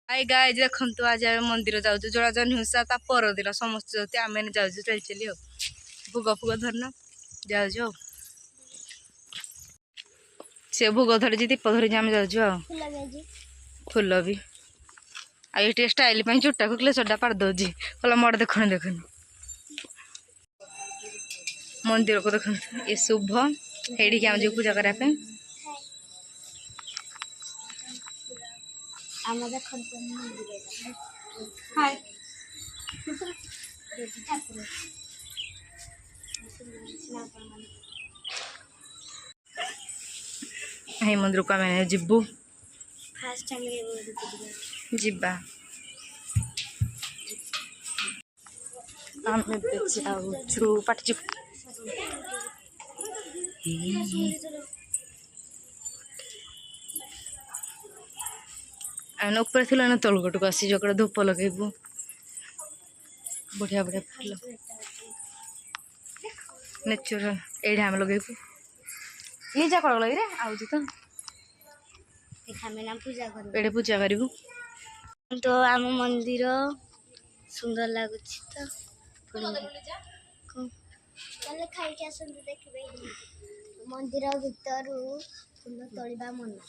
Hi guys देखंतु आज आम मंदिर जाऊँ जोड़ा जन्हिंसा ता पर दिन समस्त जाते आम जाऊँ चल चली भोग फुग धरना जाऊँ से भोग धरी दीप धरिकी आम जाऊँ फुल भी आई स्टाइल चुटा को क्लेचरटा पार दौजी कहला मड़ देखनी देखनी मंदिर को देख ये शुभ हेड़ी आम जो पूजा करने मंदिर को आम जीवु जीवा आम जाऊँ पाटी आने ऊपर थी ना तलगट को आसी जो धूप लगेबू बढ़िया बढ़िया फुल नेचुरल ये आम लगेबू लीजा कड़ लगे रे आउज तो ये पूजा करू तो आम मंदिर सुंदर लगुच मंदिर भीतर फूल तोड़ा मना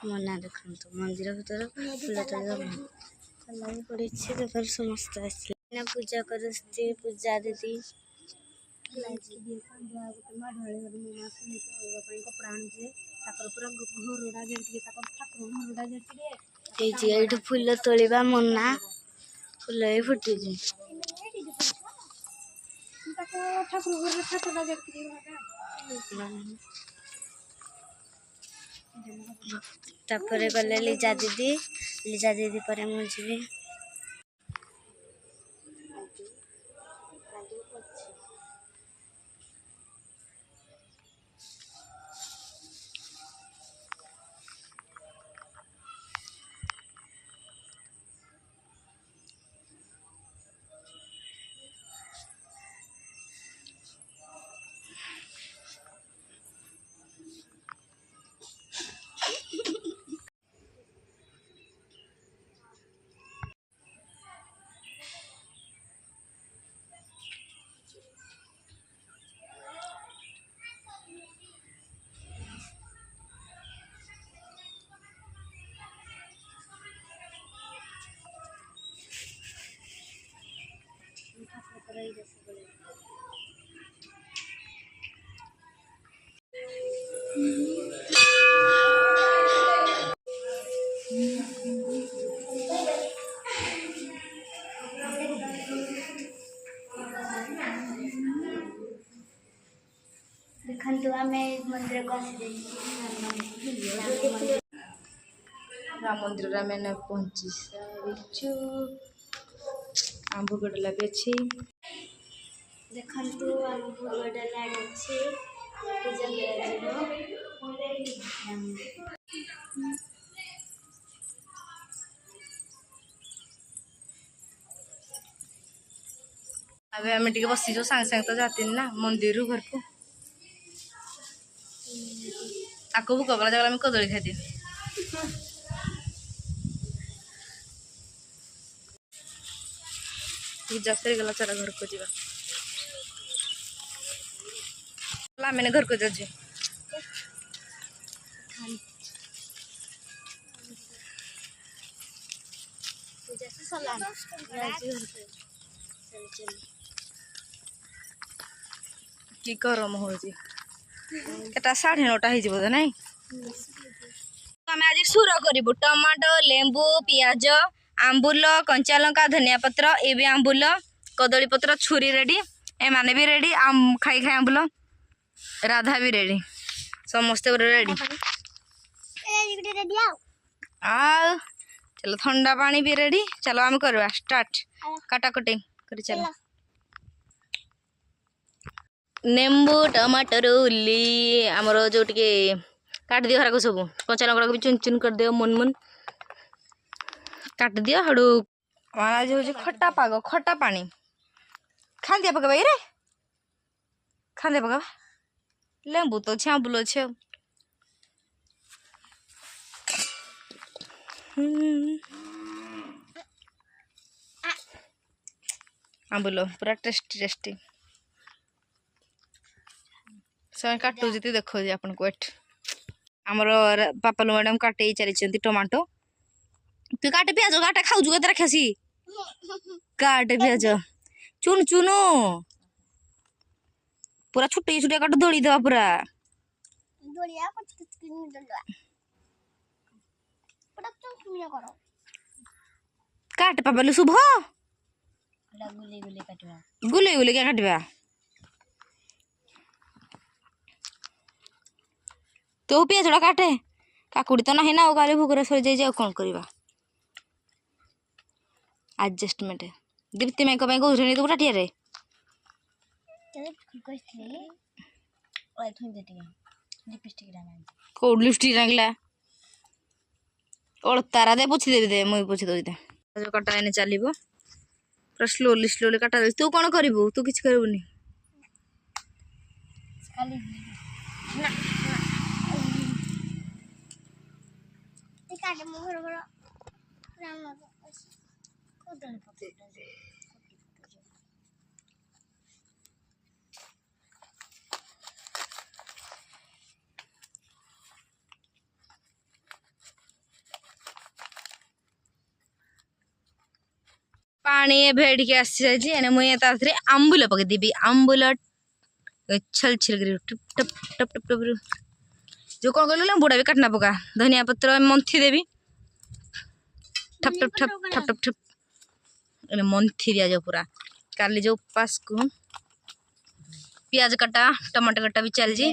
मना देखु मंदिर भीतर फूल तोड़ा मना पड़ी समस्त पूजा कर पूजा दीदी कपड़ा आनुचे फूल तोड़ा मना फूल फुटी तापर गले लीजा दीदी पर मुझे देखु आम मंदिर को राम मंदिर आम पहुँची सारी आम भोग लगे देखु आम भोग लगे अब आम टे बसीचु सांगे सांगे तो जाती ना मंदिर घर को आको भोग कला जगह कदली खाई पूजा सरी गला चला घर को जीवा मैंने घर को जाऊँ कि गरम हो 9:30 हो ना आम आज सुर करूँ टमाटो लेंबू पियाज आंबुल कंचा लंका धनिया पत्र ये भी आंबुल कदली पत्र छुरी रेडी ए माने भी रेडी आम खाई खाई आंबुल राधा भी रेडी समस्ते रेडी आ चलो ठंडा पानी भी रेडी चलो आम करवा स्टार्ट काटाकुटी कर चलो नेम्बू टमाटर उल्ली आमर जो टे काट दियो हरा सब कंचा लंका भी चुन चुन कर दियो मुन मुन काट दियो हड़ू आज हूँ खट्टा पाग खट्टा पानी खांदिया पकवा रे खांदिया पकवा लेंबू तो अच्छे आंबुल अच्छे आंबुल पूरा टेस्टी टेस्टी से काटू जी देखो जी आपन को एठ हमर पापालू मैडम काटे चली टमाटो तू काटे प्याज काटे खाऊ केते रखसी काटे प्याज चुन चुनो पूरा छुटे छुटे काट दड़ी दवा पूरा काट पापालू शुभ गुले गुले क्या काटवा तो पियाज काटे काकुड़ी तो ना ना काली भोग सरी जाए कौन करवा आडजस्टमेंट दीप्ति माई कहूँ तू टाटिया कौ लिपस्टिक रंगला तारा दे पोछी देवी दे मुई पोछी दे जो कटा एने चलो पूरा स्लोली स्लोली काटा तू कौन करू तू किसी करबुनी पानी भेड़ के आसी मुझे आंबुल पकई देवी आंबुल छल छिल टप टप टप टप टप जो कौन कहलु लेंबुड़ा भी काटना पका धनिया पत्र मंथी देवी ठप ठप ठप ठप ठप ठप मंथी दिया जाओ पूरा काली जो उपास को पियाज कटा टमाटर कटा भी चल जी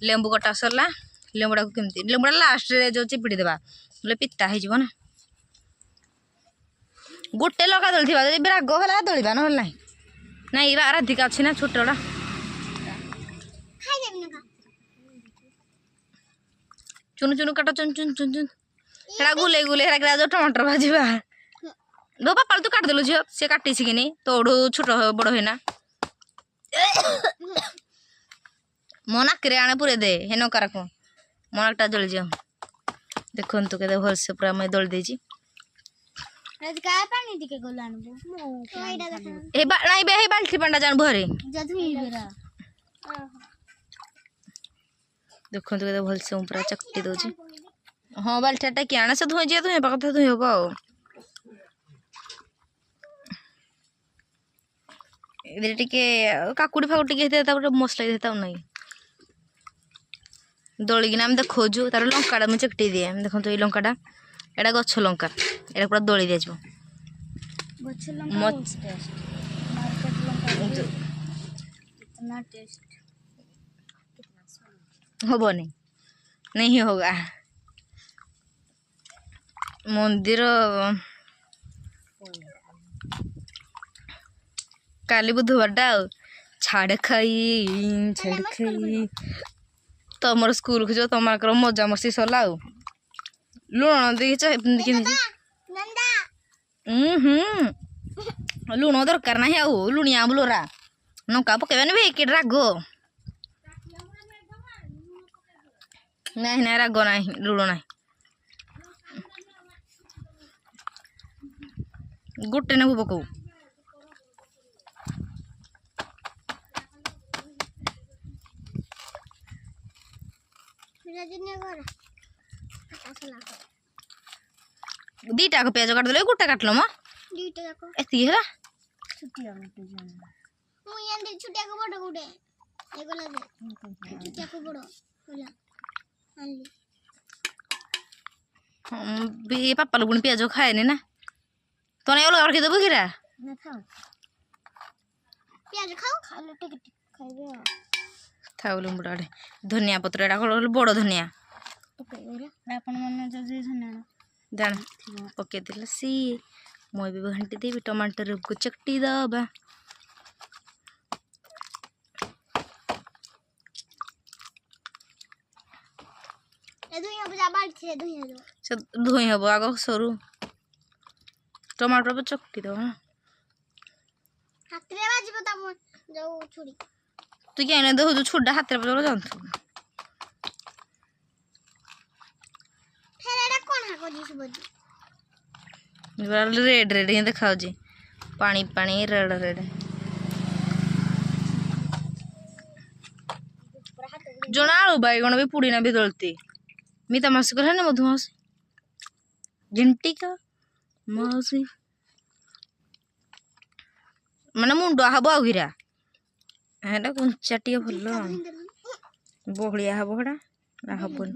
लेंबू कटा सरला लेंबुड़ा को केमती लेंबुड़ा लास्ट रे जो चिपिड़ी देबा बोले पिता है जीवन गोटे लगा दल थी राग होला दलिबा ना नहीं राधिका अच्छी ना छोटा चुन चुन काट चुन चुन चुन चुन हेड़ा गुले गुले हेड़ा जो टमाटर भाजवा दो पापा तू काट देलु झील से काटी कि नहीं तोड़ू छोट बड़ है ना मो नाकरे आने पूरे दे हे नकार को मो नाकटा दली जाओ देखो तू के भलसे पूरा मैं दली देजी बाल्टी पंडा जान भरे देखो तो भलसे पूरा चकटी दौची हाँ बाल्टीटा कि आने से धोई धोई कथा धोई हम आ काकुड़ी फाकुड़ी टे मसला देता नहीं दलिकिना देखोजु तार लंका मुझे चकटी दिए देखो तो ये लंका एटा गछ लंका एटा पूरा दली दिया हबनी नहीं होगा मंदिर काली बुधवार छाड़ खाई तुम स्कूल को जो तुम मजा मस्ती सरला लुण देखी लुण दरकार ना लुणिया आंबुलरा नौका पकेबा भी कि राग नहीं ना राग ना लुण ना गोटे ना पकऊ दीटा को प्याज काट दे गोटा काटल म एति है पापा लोग प्याज खाए ना तो नहीं अलग रखी देव कीरा था बुढ़ा धनिया पत्र एटा बड़ धनिया जान पके दिल सी मुई भी घंटी देवी टमाटर को चकटी दबा धोई हम आग सरू टमाटर चकटी दबा तू क्या देखो छुड़ा हाथ में जानतु रेड रेड ही देखा पानी पानी रेड रेड जोना आलू बैगण भी पुड़ी ना भी दलती मीता मासी कर है ना मधुमासी झिंटी का मासी माने मुंडा हब आघिरा हेटा कुंचाटी भल बहलिया हब हेटा ना हबन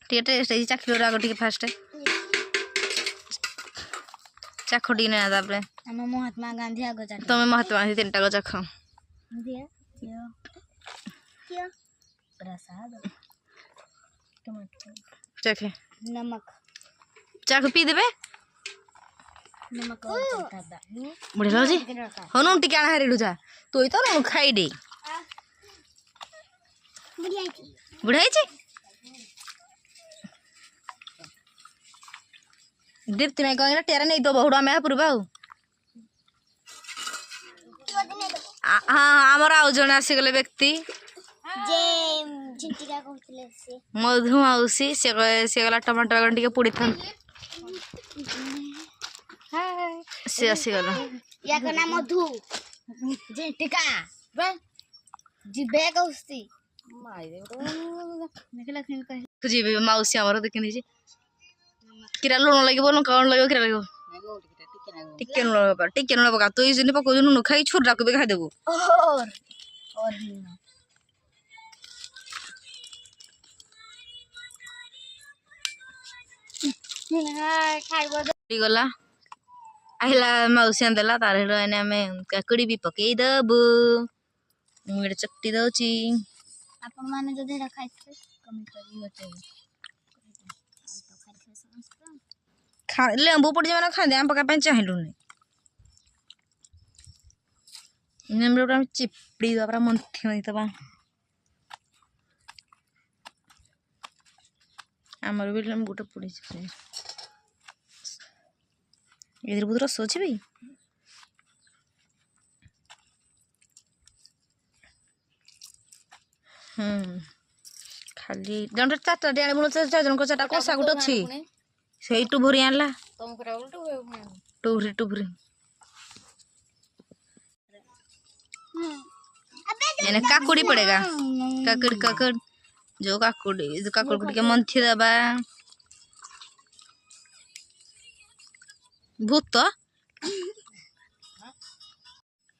टे टेस्ट चाखिल आग टे फास्ट चाख टी ना तापर महात्मा गांधी आग तुम महात्मा गांधी 3टा को चाख प्रसाद चाखे नमक चाख पी देबे नमक बढ़िया लाଗୁଛି ହଁ नुन ଟିକେ ଆଣା ହାରିଲୁ ଯା ତୁ ତ नुन ଖାଇ ଦେ ବୁଢା ହେଇଛି ଦୀପ୍ତି ନାଇଁ କହିଲା ଟେରା ନେଇ ଦବ ହୁଡ ଆମେ ପୁରବା ଆଉ ହଁ ଆମର ଆଉ ଜଣେ ଆସିଗଲେ ବ୍ୟକ୍ତି जे झिंटिका कहतले से मधु माउसी से गला टमाटर बागन टिके पुड़ी थान से आसीगला या का नाम मधु झिंटिका बे जिबे कहस्ती माई दे देखला खेल कह खुजी माउसी हमर देखिन छी किरा लुण लागिबो न कौन लागिबो किरा लागिबो टिके लुण पका तू ई जने पको नुन खाई छोरा को भी खा देबो और खाइबो गला आइला मौसी देला तार हेडो एने हमें काकुड़ी भी पकई दबु मुगड़ चकटी दउची अपन माने जदे खाइते कमेंट करियो चाहिए खा लेंबू पड़ जे खा दे हम पका पे चाहिलु ने नेमरो हम चिपड़ी दबरा मंथि नहीं तबा हमर भी लेंबू टे पड़ी छै इधर बहुत रस अच्छे भाई खाली जन चार्टा डे बोल जन को चार्टा कषा गोटे अच्छी से टुभरी आनला टुभरी टुभरी काकुड़ी पड़ेगा काकड़ काकड़ जो काकुड़ी के मंथी दबा भूत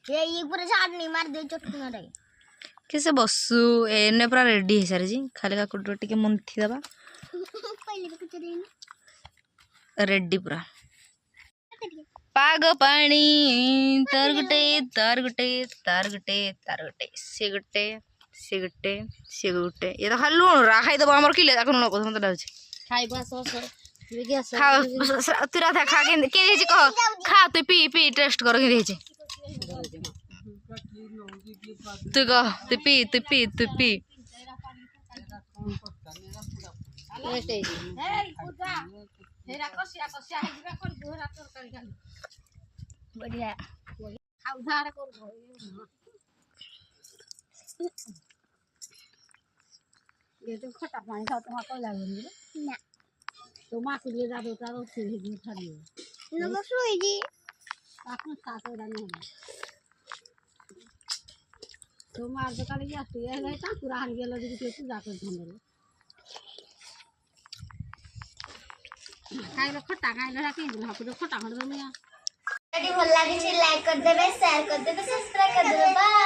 ये पूरा झाड़नी मार दे चटकुना रे किसे बसु एने पूरा रेडी है सारे जी खाली काकुड़ी टिके मंथी दबा पहले भी कुछ देना रेडी पूरा पाग पानी तार गुटे तार गुटे तार गुटे तार गुटे से गुटे से गुटे से गुटे ये तो खाली लुण रा खाई दबा हमर किले जाक लुण को मत डाउछ खाइबा सस खा तू राधा खा के देछि कह खा तू पी पी टेस्ट कर के देछि तू कह तू पी तू पी तू पी बढ़िया उधार कर ये तो खट्टा पानी खाओ तो को लागो ना तो मां के ले जा दो तारो से ही खा लियो न सोई जी आपन साथ रहने तो मार तो काली आती है नहीं ता पूरा हन गेलो जी के पूजा कर धंदे खाइलो खट्टा खाइलो राखी दिन हापो खट्टा खड़ दो मिया वीडियो भल लागे छै लाइक कर देबे शेयर कर देबे सब्सक्राइब कर देबे बाय।